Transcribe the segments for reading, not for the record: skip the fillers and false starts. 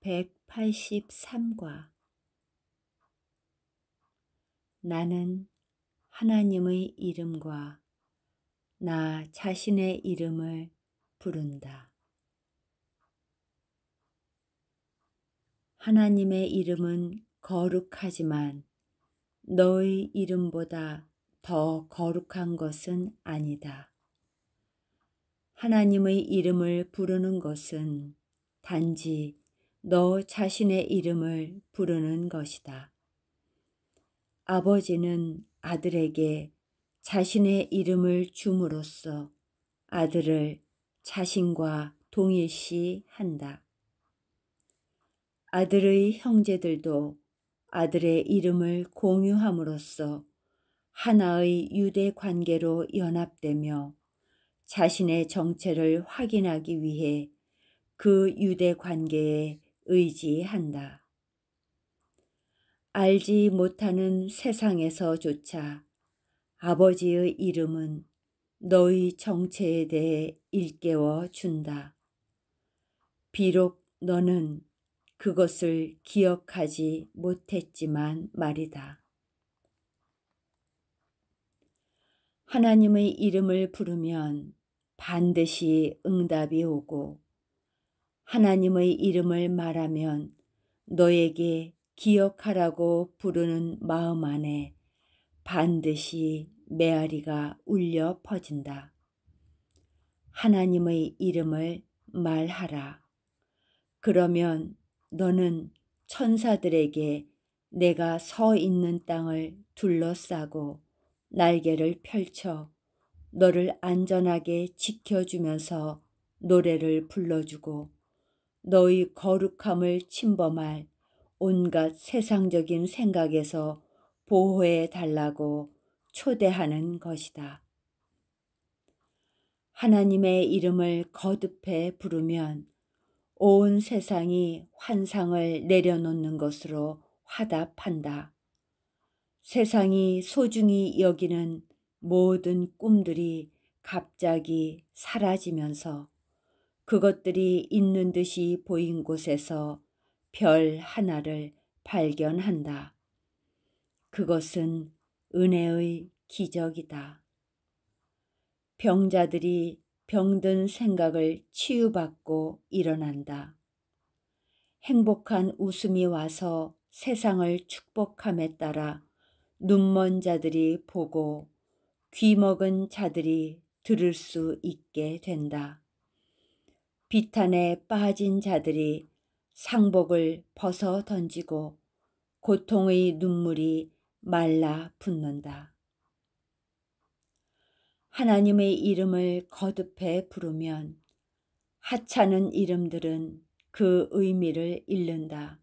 183과 나는 하나님의 이름과 나 자신의 이름을 부른다. 하나님의 이름은 거룩하지만 너의 이름보다 더 거룩한 것은 아니다. 하나님의 이름을 부르는 것은 단지 너 자신의 이름을 부르는 것이다. 아버지는 아들에게 자신의 이름을 줌으로써 아들을 자신과 동일시한다. 아들의 형제들도 아들의 이름을 공유함으로써 하나의 유대 관계로 연합되며 자신의 정체를 확인하기 위해 그 유대 관계에 의지한다. 알지 못하는 세상에서조차 아버지의 이름은 너의 정체에 대해 일깨워 준다. 비록 너는 그것을 기억하지 못했지만 말이다. 하나님의 이름을 부르면 반드시 응답이 오고 하나님의 이름을 말하면 너에게 기억하라고 부르는 마음 안에 반드시 메아리가 울려 퍼진다. 하나님의 이름을 말하라. 그러면 너는 천사들에게 내가 서 있는 땅을 둘러싸고 날개를 펼쳐 너를 안전하게 지켜주면서 노래를 불러주고 너의 거룩함을 침범할 온갖 세상적인 생각에서 보호해 달라고 초대하는 것이다. 하나님의 이름을 거듭해 부르면 온 세상이 환상을 내려놓는 것으로 화답한다. 세상이 소중히 여기는 모든 꿈들이 갑자기 사라지면서 그것들이 있는 듯이 보인 곳에서 별 하나를 발견한다. 그것은 은혜의 기적이다. 병자들이 병든 생각을 치유받고 일어난다. 행복한 웃음이 와서 세상을 축복함에 따라 눈먼 자들이 보고 귀 먹은 자들이 들을 수 있게 된다. 비탄에 빠진 자들이 상복을 벗어 던지고 고통의 눈물이 말라 붙는다. 하나님의 이름을 거듭해 부르면 하찮은 이름들은 그 의미를 잃는다.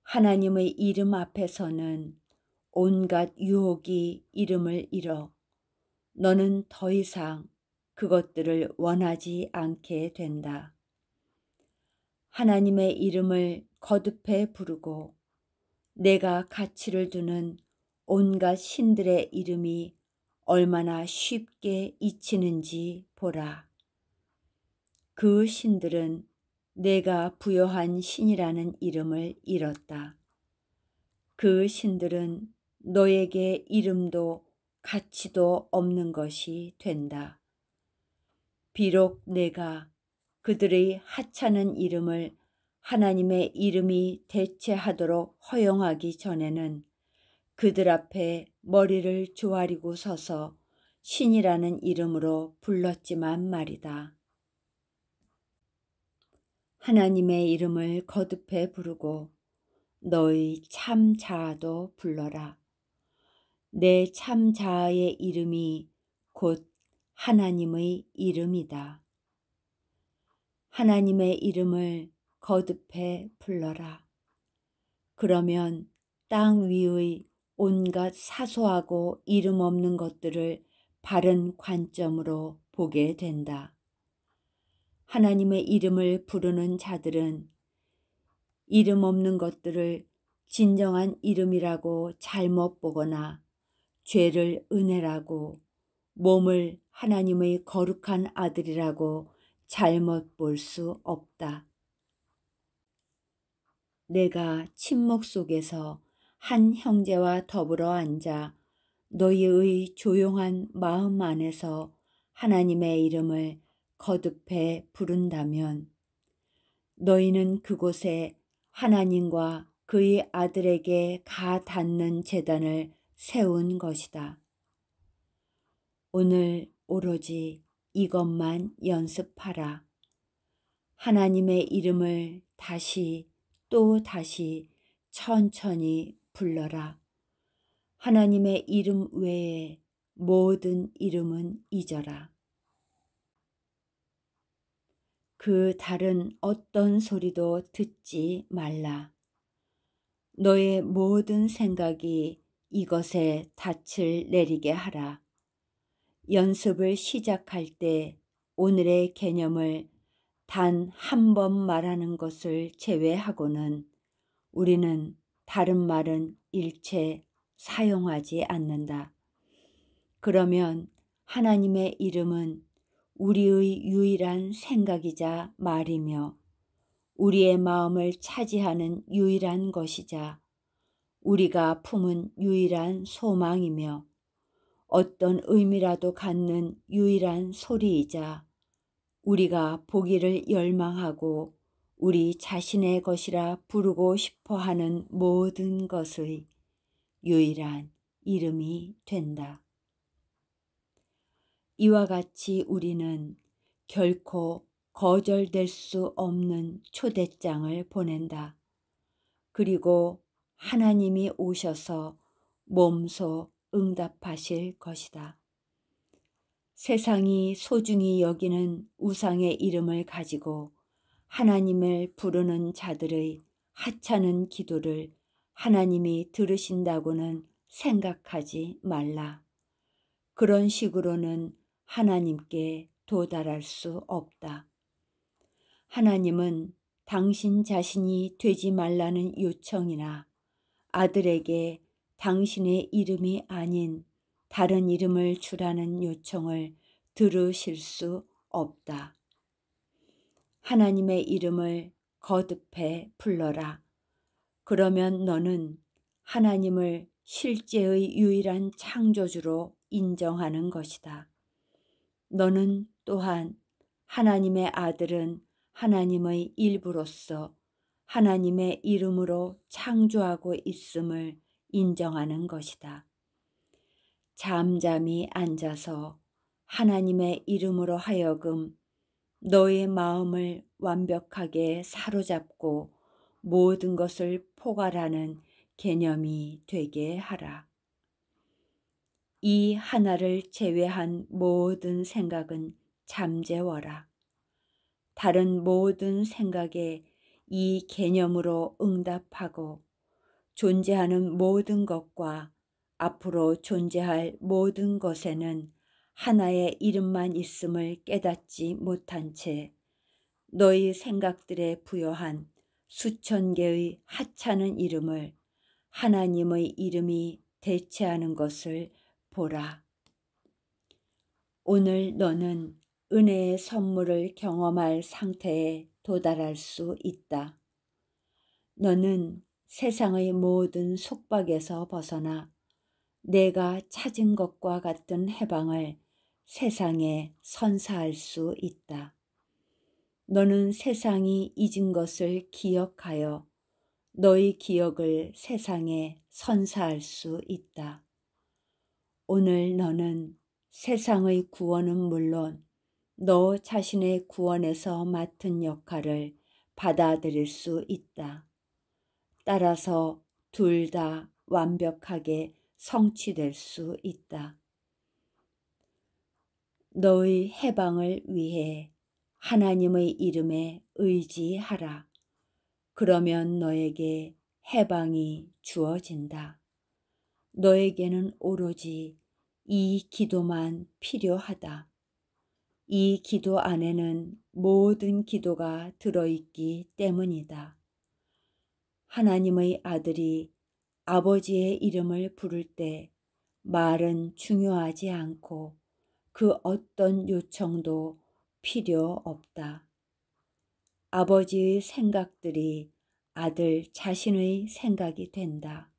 하나님의 이름 앞에서는 온갖 유혹이 이름을 잃어 너는 더 이상 그것들을 원하지 않게 된다. 하나님의 이름을 거듭해 부르고 내가 가치를 두는 온갖 신들의 이름이 얼마나 쉽게 잊히는지 보라. 그 신들은 내가 부여한 신이라는 이름을 잃었다. 그 신들은 너에게 이름도 가치도 없는 것이 된다. 비록 내가 그들의 하찮은 이름을 하나님의 이름이 대체하도록 허용하기 전에는 그들 앞에 머리를 조아리고 서서 신이라는 이름으로 불렀지만 말이다. 하나님의 이름을 거듭해 부르고 너의 참 자아도 불러라. 내 참 자아의 이름이 곧 하나님의 이름이다. 하나님의 이름을 거듭해 불러라. 그러면 땅 위의 온갖 사소하고 이름 없는 것들을 바른 관점으로 보게 된다. 하나님의 이름을 부르는 자들은 이름 없는 것들을 진정한 이름이라고 잘못 보거나 죄를 은혜라고 몸을 하나님의 거룩한 아들이라고 잘못 볼 수 없다. 내가 침묵 속에서 한 형제와 더불어 앉아 너희의 조용한 마음 안에서 하나님의 이름을 거듭해 부른다면 너희는 그곳에 하나님과 그의 아들에게 가 닿는 제단을 세운 것이다. 오늘 오로지 이것만 연습하라. 하나님의 이름을 다시 또 다시 천천히 불러라. 하나님의 이름 외에 모든 이름은 잊어라. 그 다른 어떤 소리도 듣지 말라. 너의 모든 생각이 이것에 닻을 내리게 하라. 연습을 시작할 때 오늘의 개념을 단 한 번 말하는 것을 제외하고는 우리는 다른 말은 일체 사용하지 않는다. 그러면 하나님의 이름은 우리의 유일한 생각이자 말이며 우리의 마음을 차지하는 유일한 것이자 우리가 품은 유일한 소망이며 어떤 의미라도 갖는 유일한 소리이자 우리가 보기를 열망하고 우리 자신의 것이라 부르고 싶어하는 모든 것의 유일한 이름이 된다. 이와 같이 우리는 결코 거절될 수 없는 초대장을 보낸다. 그리고 하나님이 오셔서 몸소 응답하실 것이다. 세상이 소중히 여기는 우상의 이름을 가지고 하나님을 부르는 자들의 하찮은 기도를 하나님이 들으신다고는 생각하지 말라. 그런 식으로는 하나님께 도달할 수 없다. 하나님은 당신 자신이 되지 말라는 요청이나 아들에게 당신의 이름이 아닌 다른 이름을 주라는 요청을 들으실 수 없다. 하나님의 이름을 거듭해 불러라. 그러면 너는 하나님을 실제의 유일한 창조주로 인정하는 것이다. 너는 또한 하나님의 아들은 하나님의 일부로서 하나님의 이름으로 창조하고 있음을 인정하는 것이다. 잠잠히 앉아서 하나님의 이름으로 하여금 너의 마음을 완벽하게 사로잡고 모든 것을 포괄하는 개념이 되게 하라. 이 하나를 제외한 모든 생각은 잠재워라. 다른 모든 생각에 이 개념으로 응답하고 존재하는 모든 것과 앞으로 존재할 모든 것에는 하나의 이름만 있음을 깨닫지 못한 채 너희 생각들에 부여한 수천 개의 하찮은 이름을 하나님의 이름이 대체하는 것을 보라. 오늘 너는 은혜의 선물을 경험할 상태에 도달할 수 있다. 너는 세상의 모든 속박에서 벗어나 내가 찾은 것과 같은 해방을 세상에 선사할 수 있다. 너는 세상이 잊은 것을 기억하여 너의 기억을 세상에 선사할 수 있다. 오늘 너는 세상의 구원은 물론 너 자신의 구원에서 맡은 역할을 받아들일 수 있다. 따라서 둘 다 완벽하게 성취될 수 있다. 너의 해방을 위해 하나님의 이름에 의지하라. 그러면 너에게 해방이 주어진다. 너에게는 오로지 이 기도만 필요하다. 이 기도 안에는 모든 기도가 들어있기 때문이다. 하나님의 아들이 아버지의 이름을 부를 때 말은 중요하지 않고 그 어떤 요청도 필요 없다. 아버지의 생각들이 아들 자신의 생각이 된다.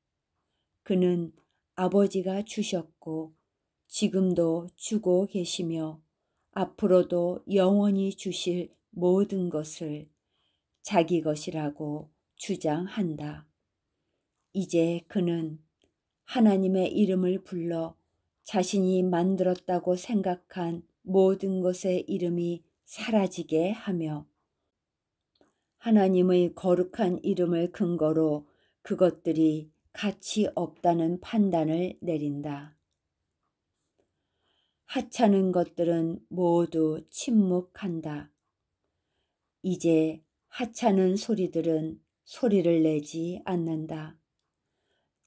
그는 아버지가 주셨고 지금도 주고 계시며 앞으로도 영원히 주실 모든 것을 자기 것이라고 주장한다. 이제 그는 하나님의 이름을 불러 자신이 만들었다고 생각한 모든 것의 이름이 사라지게 하며 하나님의 거룩한 이름을 근거로 그것들이 가치 없다는 판단을 내린다. 하찮은 것들은 모두 침묵한다. 이제 하찮은 소리들은 소리를 내지 않는다.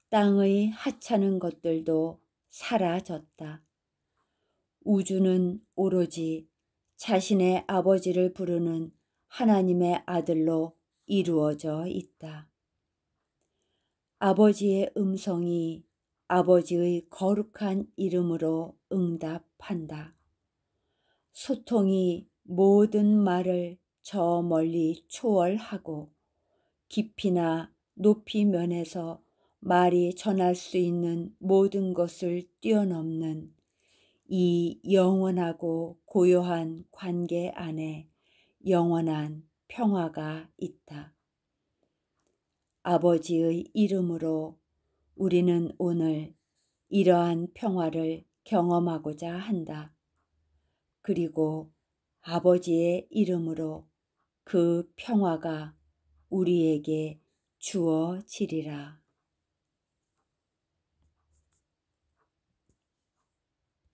땅의 하찮은 것들도 사라졌다. 우주는 오로지 자신의 아버지를 부르는 하나님의 아들로 이루어져 있다. 아버지의 음성이 아버지의 거룩한 이름으로 응답한다. 소통이 모든 말을 저 멀리 초월하고 깊이나 높이 면에서 말이 전할 수 있는 모든 것을 뛰어넘는 이 영원하고 고요한 관계 안에 영원한 평화가 있다. 아버지의 이름으로 우리는 오늘 이러한 평화를 경험하고자 한다. 그리고 아버지의 이름으로 그 평화가 우리에게 주어지리라.